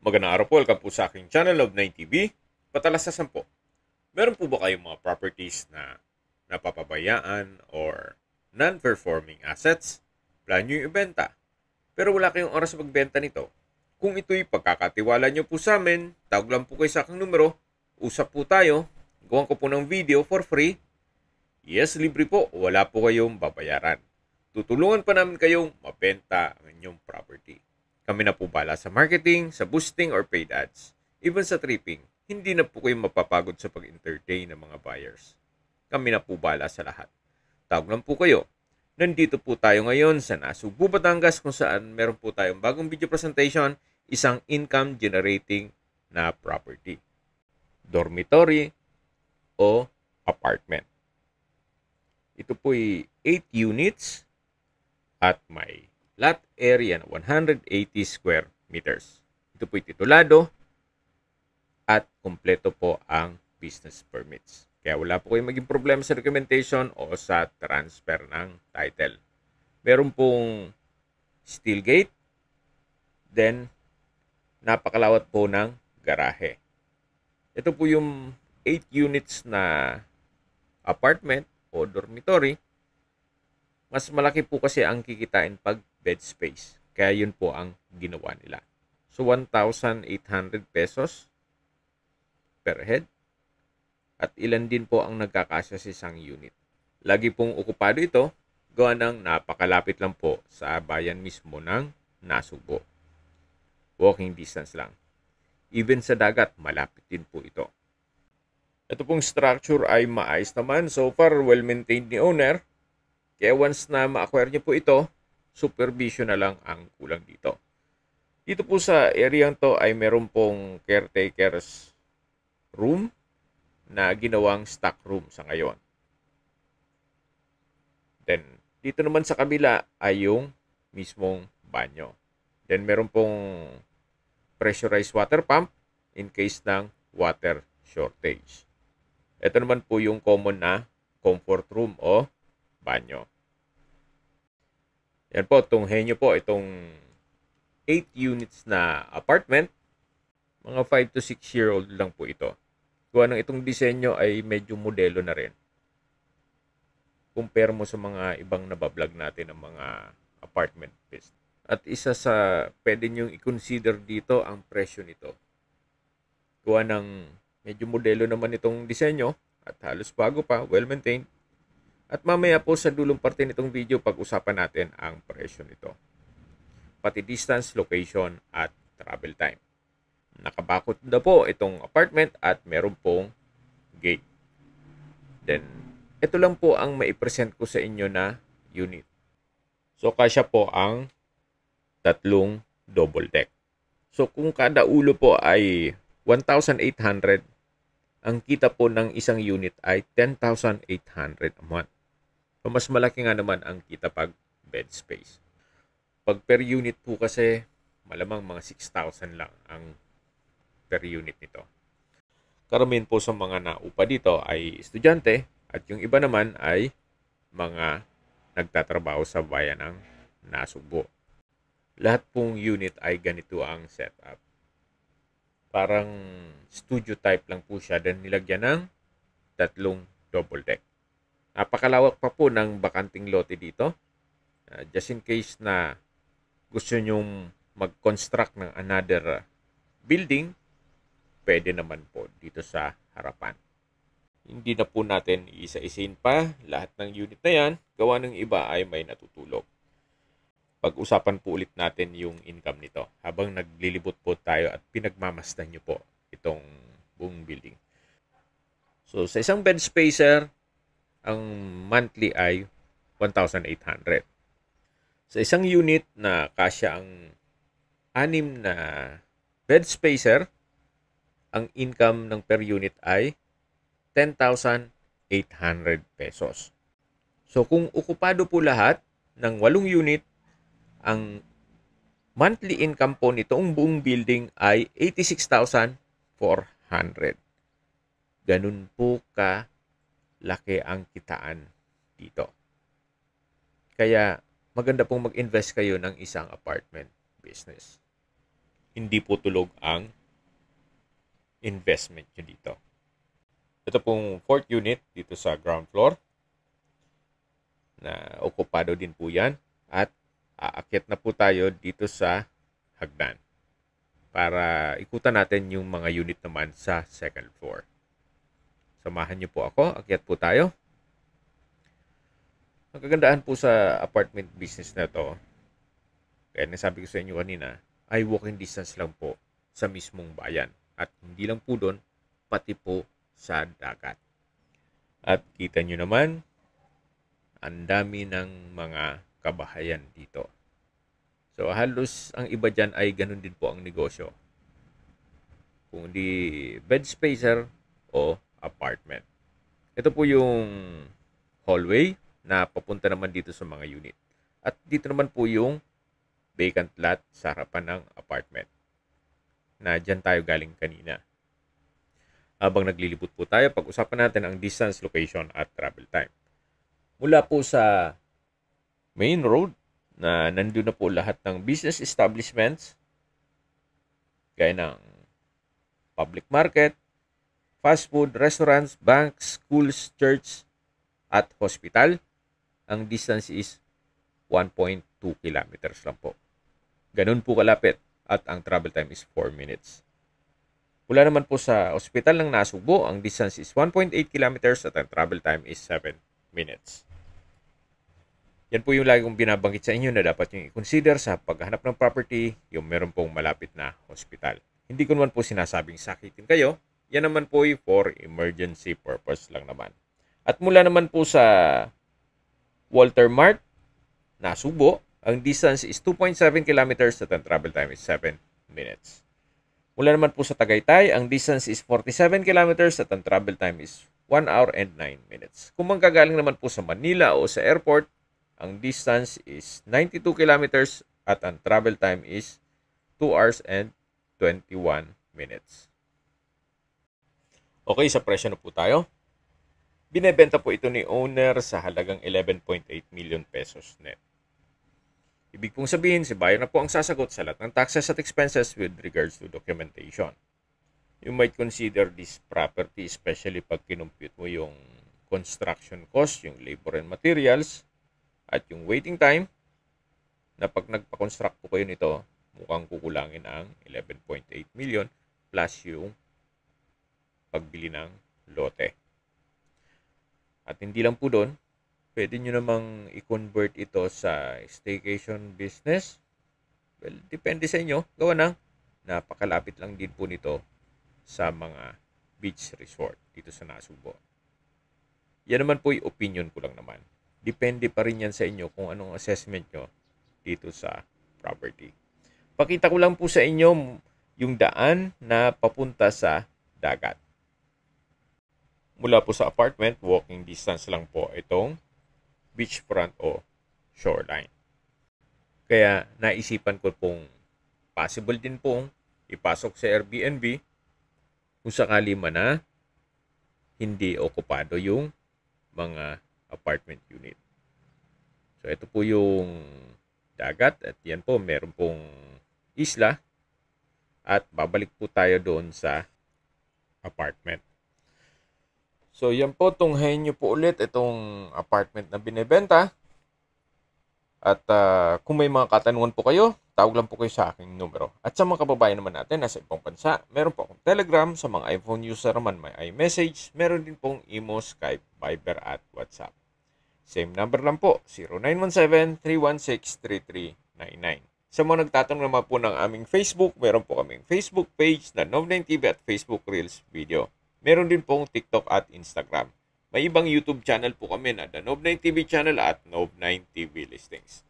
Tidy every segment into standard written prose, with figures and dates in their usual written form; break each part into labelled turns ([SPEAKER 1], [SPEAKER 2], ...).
[SPEAKER 1] Magandang araw po, welcome po sa aking channel of 9TV. Patalasasan po, meron po ba kayong mga properties na napapabayaan or non-performing assets? Plan nyo yung ibenta, pero wala kayong oras sa magbenta nito. Kung ito'y pagkakatiwala nyo po sa amin, tawag lang po kayo sa aking numero, usap po tayo, gawan ko po ng video for free. Yes, libre po, wala po kayong babayaran. Tutulungan pa namin kayong mabenta ang inyong property. Kami na po bala sa marketing, sa boosting or paid ads. Even sa tripping, hindi na po kayo mapapagod sa pag-entertain ng mga buyers. Kami na po bala sa lahat. Tawag lang po kayo. Nandito po tayo ngayon sa Nasugbu, Batangas kung saan meron po tayong bagong video presentation, isang income generating na property. Dormitory o apartment. Ito po'y 8 units at may lot area na 180 square meters. Ito po'y titulado at kumpleto po ang business permits. Kaya wala po kayong maging problema sa documentation o sa transfer ng title. Meron pong steel gate, then napakalawat po ng garahe. Ito po yung 8 units na apartment o dormitory. Mas malaki po kasi ang kikitain pag bed space. Kaya yun po ang ginawa nila. So 1,800 pesos per head. At ilan din po ang nagkakasya sa isang unit. Lagi pong okupado ito, gawa ng napakalapit lang po sa bayan mismo ng Nasugbu. Walking distance lang. Even sa dagat, malapit din po ito. Ito pong structure ay maayos naman. So far, well-maintained ni owner. Kaya once na ma-acquire nyo po ito, supervision na lang ang kulang dito. Dito po sa area to ay meron pong caretaker's room na ginawang stock room sa ngayon. Then, dito naman sa kabila ay yung mismong banyo. Then, meron pong pressurized water pump in case ng water shortage. Ito naman po yung common na comfort room o banyo. Yan po, tunghayin nyo po itong 8 units na apartment. Mga 5 to 6-year-old lang po ito. Gawa ng itong disenyo ay medyo modelo na rin. Compare mo sa mga ibang nabablog natin ng mga apartment business. At isa sa pwede nyong i-consider dito ang presyo nito. Gawa ng medyo modelo naman itong disenyo at halos bago pa, well-maintained. At mamaya po sa dulong parte nitong video, pag-usapan natin ang presyo nito. Pati distance, location, at travel time. Nakabakod na po itong apartment at meron pong gate. Then, ito lang po ang maipresent ko sa inyo na unit. So, kasya po ang tatlong double deck. So, kung kada ulo po ay 1,800, ang kita po ng isang unit ay 10,800 a month. So, mas malaki nga naman ang kita pag bed space. Pag per unit po kasi, malamang mga 6,000 lang ang per unit nito. Karamihan po sa mga naupa dito ay estudyante at yung iba naman ay mga nagtatrabaho sa bayan ng Nasugbu. Lahat pong unit ay ganito ang setup. Parang studio type lang po siya then nilagyan ng tatlong double deck. Napakalawak pa po ng bakanting lote dito. Just in case na gusto nyong mag-construct ng another building, pwede naman po dito sa harapan. Hindi na po natin isa-isin pa lahat ng unit na yan. Gawa ng iba ay may natutulog. Pag-usapan po ulit natin yung income nito habang naglilibot po tayo at pinagmamasdan nyo po itong buong building. So, sa isang bed spacer, ang monthly ay 1,800. Sa isang unit na kasya ang 6 na bed spacer, ang income ng per unit ay 10,800 pesos. So kung okupado po lahat ng 8 unit, ang monthly income po nitong buong building ay 86,400. Ganun po ka laki ang kitaan dito. Kaya maganda pong mag-invest kayo ng isang apartment business. hindi po tulog ang investment nyo dito. Ito pong 4th unit dito sa ground floor na okupado din po yan at aakyat na po tayo dito sa hagdan para ikutan natin yung mga unit naman sa 2nd floor. Samahan niyo po ako, akyat po tayo. Ang kagandahan po sa apartment business na to, kaya nasabi ko sa inyo kanina, ay walking distance lang po sa mismong bayan. At hindi lang po doon, pati po sa dagat. At kita nyo naman, ang dami ng mga kabahayan dito. So halos ang iba dyan ay ganun din po ang negosyo. Kung di bed spacer o apartment. Ito po yung hallway na papunta naman dito sa mga unit. At dito naman po yung vacant lot sa harapan ng apartment. Na dyan tayo galing kanina. Habang naglilibot po tayo, pag-usapan natin ang distance, location at travel time. Mula po sa main road na nandun na po lahat ng business establishments gaya ng public market, fast food, restaurants, banks, schools, church at hospital. Ang distance is 1.2 kilometers lang po. Ganun po kalapit at ang travel time is 4 minutes. Mula naman po sa ospital ng Nasugbo, ang distance is 1.8 kilometers at ang travel time is 7 minutes. Yan po yung lagi kong binabanggit sa inyo na dapat yung i-consider sa paghahanap ng property, yung meron pong malapit na hospital. Hindi ko naman po sinasabing sakitin kayo, yan naman po yung for emergency purpose lang naman. At mula naman po sa Walter Mart, Nasugbo, ang distance is 2.7 kilometers at ang travel time is 7 minutes. Mula naman po sa Tagaytay, ang distance is 47 kilometers at ang travel time is 1 hour and 9 minutes. Kung manggagaling naman po sa Manila o sa airport, ang distance is 92 kilometers at ang travel time is 2 hours and 21 minutes. Okay, sa presyo na po tayo. Binebenta po ito ni owner sa halagang 11.8 million pesos net. Ibig pong sabihin, si buyer na po ang sasagot sa lahat ng taxes at expenses with regards to documentation. You might consider this property, especially pag kinumpute mo yung construction cost, yung labor and materials, at yung waiting time, na pag nagpa-construct po kayo nito, mukhang kukulangin ang 11.8 million plus yung pagbili ng lote. At hindi lang po doon, pwede nyo namang i-convert ito sa staycation business. Well, depende sa inyo. Gawa ng napakalapit lang din po nito sa mga beach resort dito sa Nasugbo. Yan naman po yung opinion ko lang naman. Depende pa rin yan sa inyo kung anong assessment nyo dito sa property. Pakita ko lang po sa inyo yung daan na papunta sa dagat. Mula po sa apartment, walking distance lang po itong beachfront o shoreline. Kaya naisipan ko pong possible din pong ipasok sa Airbnb kung sakali man na hindi okupado yung mga apartment unit. So ito po yung dagat at yan po meron pong isla at babalik po tayo doon sa apartment. So yan po, tunghayin nyo po ulit itong apartment na binebenta. At kung may mga katanungan po kayo, tawag lang po kayo sa aking numero. At sa mga kababayan naman natin nasa ibang bansa, meron po akong Telegram. Sa mga iPhone user naman may iMessage. Meron din pong Imo, Skype, Viber at WhatsApp. Same number lang po, 0917-316-3399. Sa mga nagtatanong naman po ng aming Facebook, meron po kaming Facebook page na Nov9TV at Facebook Reels Video. Meron din pong TikTok at Instagram. May ibang YouTube channel po kami na The Nov9TV channel at Nov9TV Listings.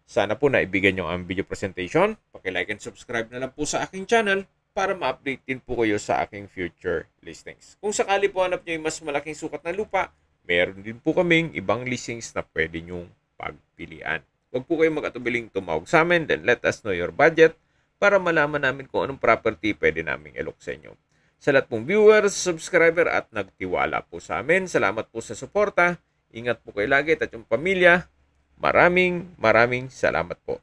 [SPEAKER 1] Sana po naibigyan nyo ang video presentation. Paki-like and subscribe na lang po sa aking channel para ma-update din po kayo sa aking future listings. Kung sakali po hanap nyo yung mas malaking sukat na lupa, meron din po kaming ibang listings na pwede nyong pagpilian. Huwag po kayong mag-atubiling tumawag sa amin, then let us know your budget para malaman namin kung anong property pwede naming ilok sa inyo. Sa lahat pong viewers, subscriber at nagtiwala po sa amin, salamat po sa suporta. Ingat po kayo lagi at yung pamilya. Maraming salamat po.